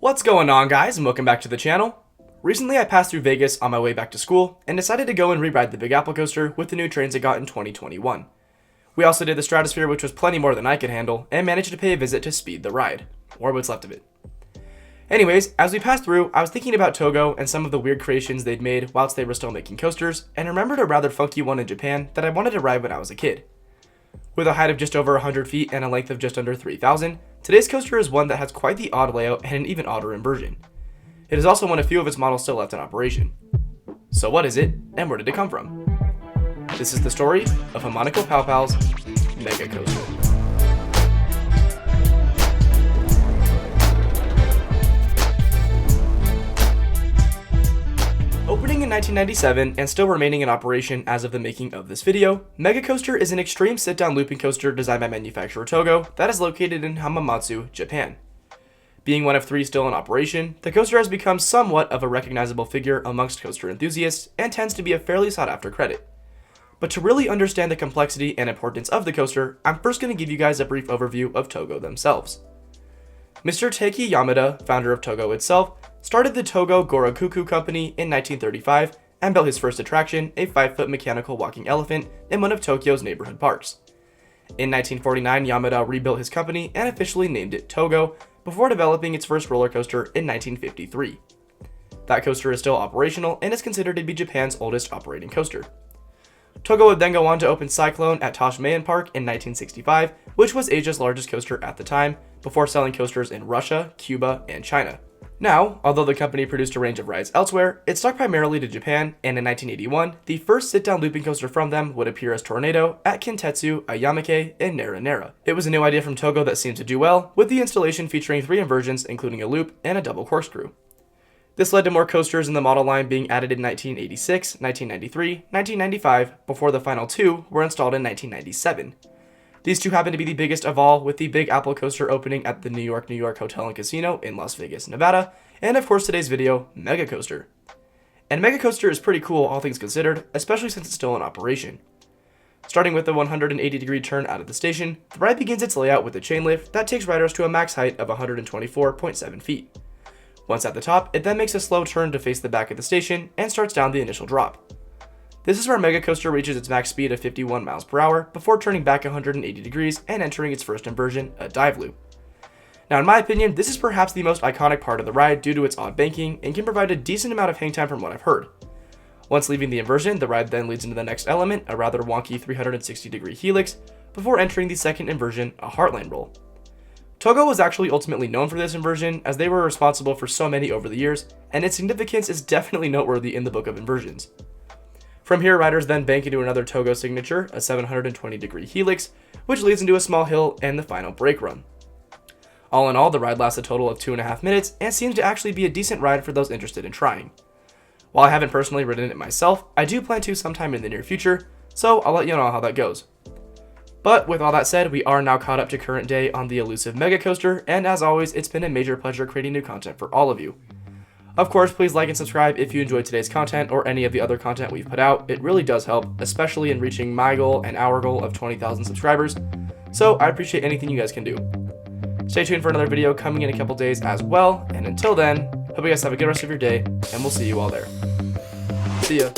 What's going on, guys, and welcome back to the channel. Recently I passed through Vegas on my way back to school and decided to go and re-ride the Big Apple coaster with the new trains it got in 2021. We also did the Stratosphere, which was plenty more than I could handle, and managed to pay a visit to speed the ride, or what's left of it. Anyways, as we passed through, I was thinking about Togo and some of the weird creations they'd made whilst they were still making coasters, and remembered a rather funky one in Japan that I wanted to ride when I was a kid. With a height of just over 100 feet and a length of just under 3,000, today's coaster is one that has quite the odd layout and an even odder inversion. It is also one of few of its models still left in operation. So what is it, and where did it come from? This is the story of Hamanako Pal Pal's Mega Coaster. Opening in 1997 and still remaining in operation as of the making of this video, Mega Coaster is an extreme sit-down looping coaster designed by manufacturer Togo that is located in Hamamatsu, Japan. Being one of three still in operation, the coaster has become somewhat of a recognizable figure amongst coaster enthusiasts and tends to be a fairly sought-after credit. But to really understand the complexity and importance of the coaster, I'm first going to give you guys a brief overview of Togo themselves. Mr. Taiki Yamada, founder of Togo itself, started the Togo Gorakuku Company in 1935 and built his first attraction, a 5-foot mechanical walking elephant, in one of Tokyo's neighborhood parks. In 1949, Yamada rebuilt his company and officially named it Togo, before developing its first roller coaster in 1953. That coaster is still operational and is considered to be Japan's oldest operating coaster. Togo would then go on to open Cyclone at Toshmayan Park in 1965, which was Asia's largest coaster at the time, before selling coasters in Russia, Cuba, and China. Now, although the company produced a range of rides elsewhere, it stuck primarily to Japan, and in 1981, the first sit-down looping coaster from them would appear as Tornado at Kintetsu, Ayamake, and Nara Nara. It was a new idea from Togo that seemed to do well, with the installation featuring 3 inversions including a loop and a double corkscrew. This led to more coasters in the model line being added in 1986, 1993, 1995, before the final 2 were installed in 1997. These 2 happen to be the biggest of all, with the Big Apple coaster opening at the New York Hotel and Casino in Las Vegas, Nevada, and of course today's video, Mega Coaster. And Mega Coaster is pretty cool all things considered, especially since it's still in operation. Starting with the 180-degree turn out of the station, the ride begins its layout with a chain lift that takes riders to a max height of 124.7 feet. Once at the top, it then makes a slow turn to face the back of the station and starts down the initial drop. This is where Mega Coaster reaches its max speed of 51 miles per hour before turning back 180 degrees and entering its first inversion, a dive loop. Now in my opinion, this is perhaps the most iconic part of the ride due to its odd banking and can provide a decent amount of hang time from what I've heard. Once leaving the inversion, the ride then leads into the next element, a rather wonky 360-degree helix, before entering the second inversion, a heartland roll. Togo was actually ultimately known for this inversion as they were responsible for so many over the years, and its significance is definitely noteworthy in the book of inversions. From here, riders then bank into another Togo signature, a 720-degree helix, which leads into a small hill and the final brake run. All in all, the ride lasts a total of 2.5 minutes and seems to actually be a decent ride for those interested in trying. While I haven't personally ridden it myself, I do plan to sometime in the near future, so I'll let you know how that goes. But with all that said, we are now caught up to current day on the elusive Mega Coaster, and as always, it's been a major pleasure creating new content for all of you. Of course, please like and subscribe if you enjoyed today's content or any of the other content we've put out. It really does help, especially in reaching my goal and our goal of 20,000 subscribers, so I appreciate anything you guys can do. Stay tuned for another video coming in a couple days as well, and until then, hope you guys have a good rest of your day, and we'll see you all there. See ya.